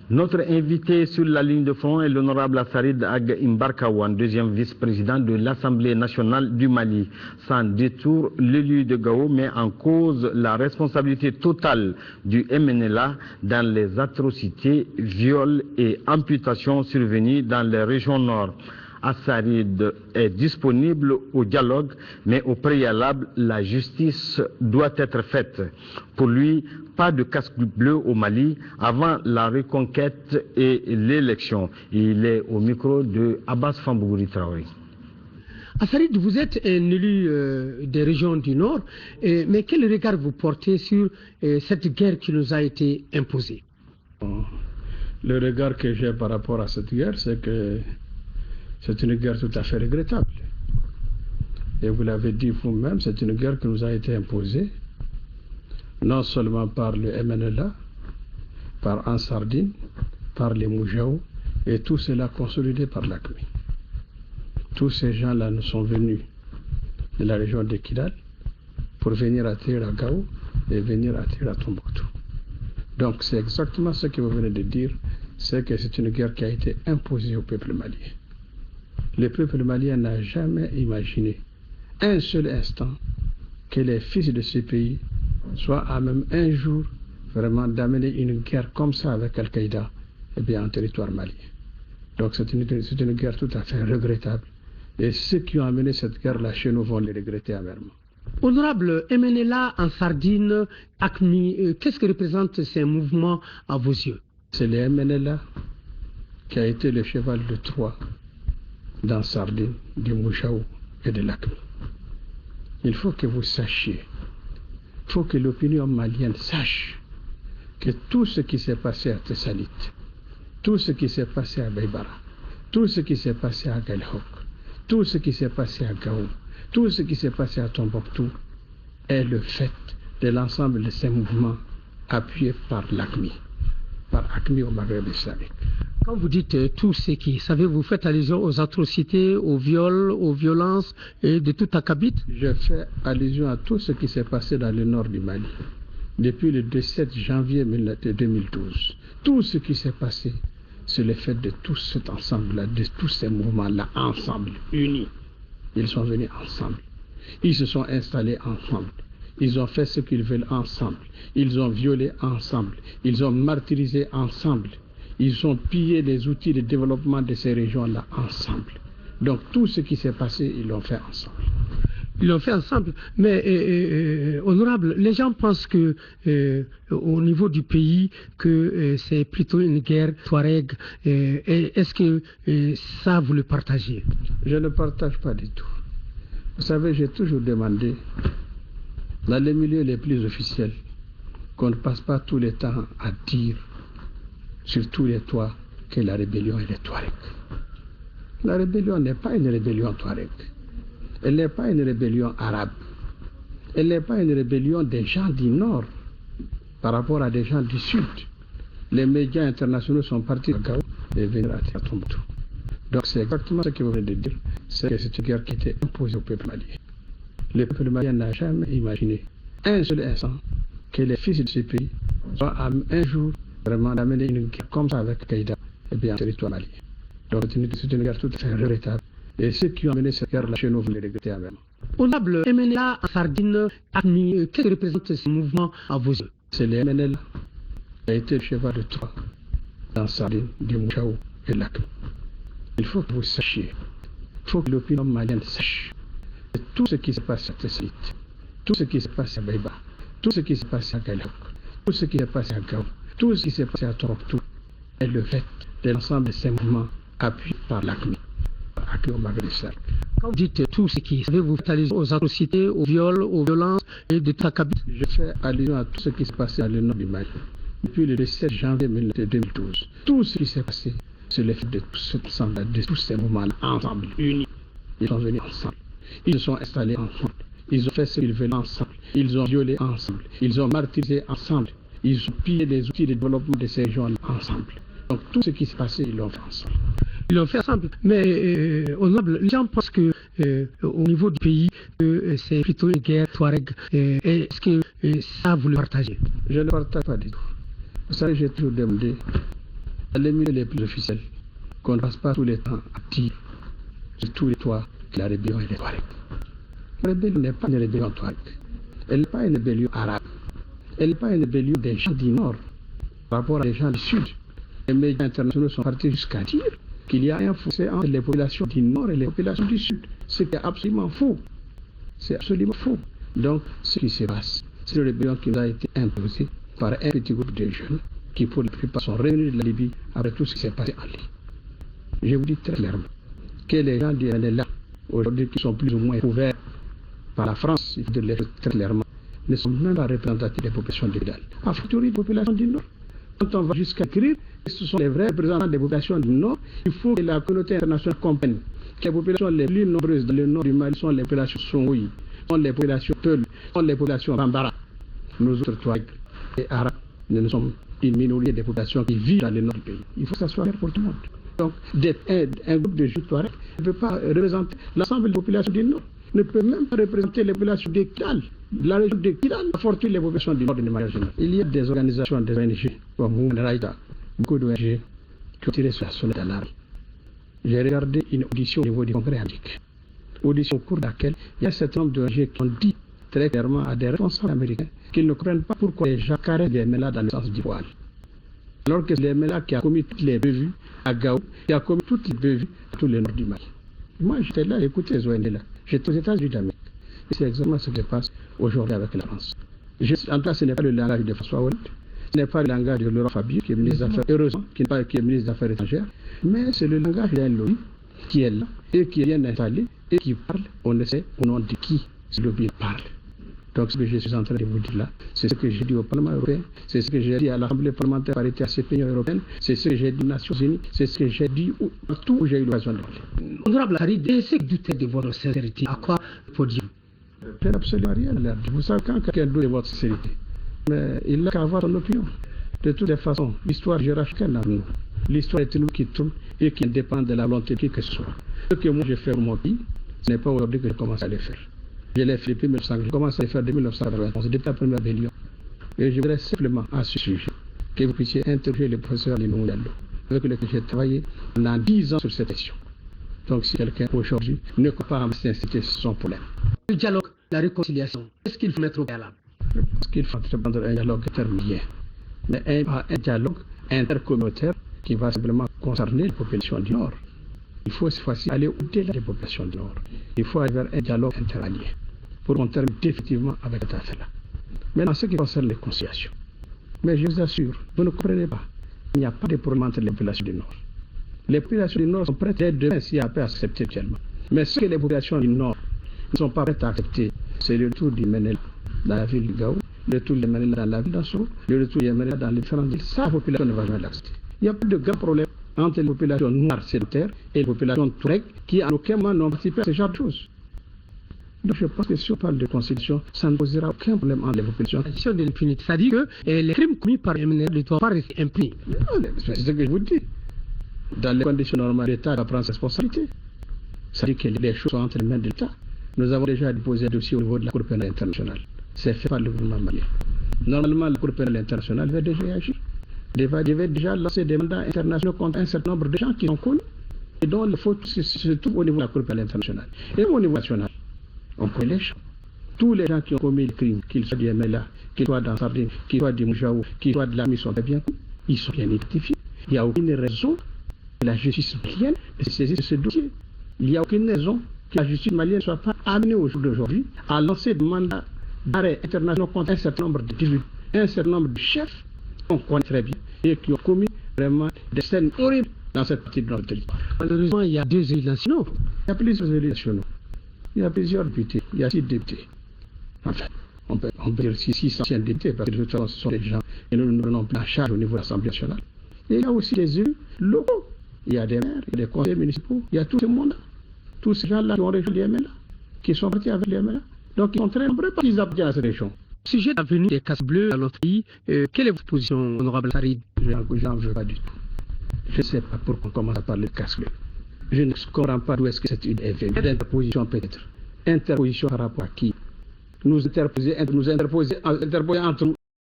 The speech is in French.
Notre invité sur la ligne de front est l'honorable Assarid Ag Imbarkawan, deuxième vice-président de l'Assemblée nationale du Mali. Sans détour, l'élu de Gao met en cause la responsabilité totale du MNLA dans les atrocités, viols et amputations survenues dans les régions nord. Assarid est disponible au dialogue, mais au préalable, la justice doit être faite. Pour lui, pas de casque bleu au Mali avant la reconquête et l'élection. Il est au micro de Abbas Fambouri Traoré. Assarid, vous êtes un élu des régions du Nord, mais quel regard vous portez sur cette guerre qui nous a été imposée? Le regard que j'ai par rapport à cette guerre, c'est que c'est une guerre tout à fait regrettable. Et vous l'avez dit vous-même, c'est une guerre qui nous a été imposée, non seulement par le MNLA, par Ansardine, par les Moujaou, et tout cela consolidé par l'AQMI. Tous ces gens-là nous sont venus de la région de Kidal pour venir atterrir à Gao et venir atterrir à Tombouctou. Donc c'est exactement ce que vous venez de dire, c'est que c'est une guerre qui a été imposée au peuple malien. Le peuple malien n'a jamais imaginé un seul instant que les fils de ce pays soient à même un jour vraiment d'amener une guerre comme ça avec Al-Qaïda en territoire malien. Donc c'est une guerre tout à fait regrettable. Et ceux qui ont amené cette guerre-là chez nous vont les regretter amèrement. Honorable, MNLA, Ansardine, AQMI, qu'est-ce que représentent ces mouvements à vos yeux? C'est le MNLA qui a été le cheval de Troie d'Ansardine, du Moujaou et de l'AQMI. Il faut que vous sachiez, il faut que l'opinion malienne sache que tout ce qui s'est passé à Tessalit, tout ce qui s'est passé à Baybara, tout ce qui s'est passé à Galhok, tout ce qui s'est passé à Gao, tout ce qui s'est passé à Tombouctou est le fait de l'ensemble de ces mouvements appuyés par l'AQMI, par AQMI au Maghreb islamique. Quand vous dites tout ce qui, savez-vous, faites allusion aux atrocités, aux viols, aux violences et de tout acabit? Je fais allusion à tout ce qui s'est passé dans le nord du Mali depuis le 17 janvier 2012. Tout ce qui s'est passé, c'est le fait de tout cet ensemble-là, de tous ces mouvements-là ensemble, unis. Ils sont venus ensemble. Ils se sont installés ensemble. Ils ont fait ce qu'ils veulent ensemble. Ils ont violé ensemble. Ils ont martyrisé ensemble. Ils ont pillé les outils de développement de ces régions-là ensemble. Donc tout ce qui s'est passé, ils l'ont fait ensemble. Ils l'ont fait ensemble. Mais, honorable, les gens pensent que au niveau du pays, que c'est plutôt une guerre Touareg. Est-ce que ça, vous le partagez? Je ne partage pas du tout. Vous savez, j'ai toujours demandé, dans les milieux les plus officiels, qu'on ne passe pas tout le temps à dire sur tous les toits que la rébellion est les Touaregs. La rébellion n'est pas une rébellion Touareg. Elle n'est pas une rébellion arabe. Elle n'est pas une rébellion des gens du Nord par rapport à des gens du Sud. Les médias internationaux sont partis à Gao et venir à Tombouctou. Donc c'est exactement ce que vous venez de dire, c'est que c'est une guerre qui était imposée au peuple malien. Le peuple malien n'a jamais imaginé un seul instant que les fils de ce pays soient un jour vraiment d'amener une guerre comme ça avec Qaïda en territoire malien. Donc c'est une guerre tout à fait regrettable. Et ceux qui ont mené cette guerre-là chez nous, vous les regrettez amèrement. Honorable, MNLA, Ansardine, AQMI, qu'est-ce que représente ce mouvement à vos yeux? C'est le MNLA qui a été le cheval de Troie d'Ansardine, du Moujaou et de l'AQMI. Il faut que vous sachiez, il faut que l'opinion malienne sache que tout ce qui s'est passé à Tessalit, tout ce qui s'est passé à Baïba, tout ce qui s'est passé à Galhok, tout ce qui s'est passé à Gao, tout ce qui s'est passé à Tombouctou est le fait de l'ensemble de ces mouvements appuyés par l'AQMI, au Maghreb islamique. Quand vous dites tout ce qui, savez-vous, faites allusion aux atrocités, aux viols, aux violences et de tout acabit? Je fais allusion à tout ce qui s'est passé dans le nord du Mali depuis le 17 janvier 2012. Tout ce qui s'est passé, c'est le fait de tout cet ensemble, de tous ces mouvements-là ensemble, unis. Ils sont venus ensemble. Ils se sont installés ensemble. Ils ont fait ce qu'ils veulent ensemble. Ils ont violé ensemble. Ils ont martyrisé ensemble. Ils ont pillé les outils de développement de ces régions ensemble. Donc tout ce qui s'est passé, ils l'ont fait ensemble. Ils l'ont fait ensemble. Mais, honorable, les gens pensent que au niveau du pays, c'est plutôt une guerre Touareg. Est-ce que ça, vous le partagez? Je ne partage pas du tout. Vous savez, j'ai toujours demandé les milieux les plus officiels, qu'on ne passe pas tous les temps à dire sur tous les toits que la rébellion est Touareg. La rébellion n'est pas une rébellion Touareg. Elle n'est pas une rébellion arabe. Elle n'est pas une rébellion des gens du Nord par rapport à des gens du Sud. Les médias internationaux sont partis jusqu'à dire qu'il y a un fossé entre les populations du Nord et les populations du Sud. Ce qui est absolument faux. C'est absolument faux. Donc, ce qui se passe, c'est une rébellion qui nous a été imposée par un petit groupe de jeunes qui, pour la plupart, sont revenus de la Libye après tout ce qui s'est passé en Libye. Je vous dis très clairement que les gens du NLA, aujourd'hui, qui sont plus ou moins couverts par la France, il faut le dire très clairement, ne sont même pas représentatifs des populations du Sud. A fortiori, des populations du Nord. Quand on va jusqu'à écrire que ce sont les vrais représentants des populations du Nord, il faut que la communauté internationale comprenne que les populations les plus nombreuses dans le nord du Mali sont les populations Songoï, sont les populations Peul, sont les populations Bambara. Nous autres Touareg et Arabes, nous sommes une minorité des populations qui vivent dans le nord du pays. Il faut que ça soit clair pour tout le monde. Donc, un groupe de Juifs Touareg ne peut pas représenter l'ensemble des populations du nord, ne peut même pas représenter les populations de Kidal. La région de Kidal a fortifié les populations du nord de manière générale. Il y a des organisations, des ONG, comme Women Rights, beaucoup d'ONG qui ont tiré sur la sonnette d'alarme. J'ai regardé une audition au niveau du Congrès américain. Audition au cours de laquelle il y a un certain nombre d'ONG qui ont dit très clairement à des responsables américains qu'ils ne comprennent pas pourquoi les gens caressent les Mélas dans le sens du voile. Alors que les Mélas qui a commis toutes les bévues à Gao, qui a commis toutes les bévues à tous les nord du Mali. Moi, j'étais là, écoutez ces ONG là. J'étais aux États-Unis d'Amérique. Et c'est exactement ce qui se passe aujourd'hui avec la France. En tout cas, ce n'est pas le langage de François Hollande, ce n'est pas le langage de Laurent Fabius, qui est ministre des Affaires, heureusement, qui est ministre des Affaires étrangères, mais c'est le langage d'un lobby qui est là et qui est bien installé et qui parle, on ne sait au nom de qui ce lobby parle. Donc ce que je suis en train de vous dire là, c'est ce que j'ai dit au Parlement européen, c'est ce que j'ai dit à l'Assemblée parlementaire paritaire à l'Union européenne, c'est ce que j'ai dit aux Nations Unies, c'est ce que j'ai dit partout où j'ai eu l'occasion de parler. Honorable Harid, essayez de douter de votre sincérité. À quoi faut-il? Je n'ai absolument rien à dire. Vous savez quand quelqu'un doute de votre sincérité, mais il n'a qu'à avoir son opinion. De toutes les façons, l'histoire ne rachète qu'un nous. L'histoire est une qui tourne et qui dépend de la volonté de qui que ce soit. Ce que moi je fais pour mon pays, ce n'est pas aujourd'hui que je commence à le faire. Je l'ai fait depuis 1900, je commence à le faire depuis 1991, depuis la première rébellion. Et je voudrais simplement à ce sujet que vous puissiez interroger le professeur Lino Diallo, avec lequel j'ai travaillé pendant 10 ans sur cette question. Donc si quelqu'un aujourd'hui ne croit pas en sincérité, c'est son problème. Le dialogue, la réconciliation, est-ce qu'il faut mettre au préalable? Je pense qu'il faut prendre un dialogue intermédiaire, mais un dialogue intercommunautaire qui va simplement concerner les populations du Nord. Il faut cette fois-ci aller au-delà des populations du Nord. Il faut aller vers un dialogue interallié pour qu'on termine définitivement avec cette affaire-là. Maintenant, ce qui concerne les conciliations. Mais je vous assure, vous ne comprenez pas. Il n'y a pas de problème entre les populations du Nord. Les populations du Nord sont prêtes dès demain s'il y a pas à accepter actuellement. Mais ce que les populations du Nord ne sont pas prêtes à accepter, c'est le retour du Ménéla dans la ville de Gao, le retour du Ménéla dans la ville d'Asso, le retour du Ménéla dans les différentes villes. Ça, la population ne va jamais l'accepter. Il n'y a pas de grand problème entre les populations noires sédentaires et les populations touareg qui, en aucun moment, n'ont participé à ce genre de choses. Donc je pense que si on parle de conciliation, ça ne posera aucun problème entre les populations. La question de l'impunité, ça dit que les crimes commis par les MNR ne doivent pas rester impunis. C'est ce que je vous dis. Dans les conditions normales, l'État va prendre ses responsabilités. Ça dit que les choses sont entre les mains de l'État. Nous avons déjà déposé un dossier au niveau de la Cour pénale internationale. C'est fait par le gouvernement malien. Normalement, la Cour pénale internationale va déjà agir. Je vais déjà lancer des mandats internationaux contre un certain nombre de gens qui sont connus et dont il faut se trouve au niveau de la Cour pénale internationale. Et au niveau national, on connaît les gens. Tous les gens qui ont commis le crime, qu'ils soient du MLA, qu'ils soient dans Sardine, qu'ils soient du Moujaou, qu'ils soient de l'AMI, sont bien connus. Ils sont bien identifiés. Il n'y a aucune raison que la justice malienne se saisisse de ce dossier. Il n'y a aucune raison que la justice malienne ne soit pas amenée au jour d'aujourd'hui à lancer des mandats d'arrêt internationaux contre un certain nombre d'individus, un certain nombre de chefs qu'on connaît très bien et qui ont commis vraiment des scènes horribles dans cette partie de notre territoire. Malheureusement, il y a 2 élus nationaux. Il y a plusieurs élus nationaux. Il y a plusieurs députés. Il y a 6 députés. Enfin, on peut dire 6 anciens députés parce que de toute façon, ce sont des gens que nous ne prenons plus en charge au niveau de l'Assemblée nationale. Et il y a aussi les élus locaux. Il y a des maires, il y a des conseils municipaux. Il y a tout ce monde-là. Tous ces gens-là qui ont rejoint les MLA, qui sont partis avec les MLA. Donc, ils sont très nombreux parce qu'ils appartiennent à cette région. Sujet de l'avenir des casques bleus dans notre pays, quelle est votre position, honorable Harid? Je n'en veux pas du tout. Je ne sais pas pourquoi on commence à parler de casques bleus. Je ne comprends pas d'où est-ce que cette idée est venue. D'interposition peut-être. Interposition par rapport à qui? Nous interposer entre nous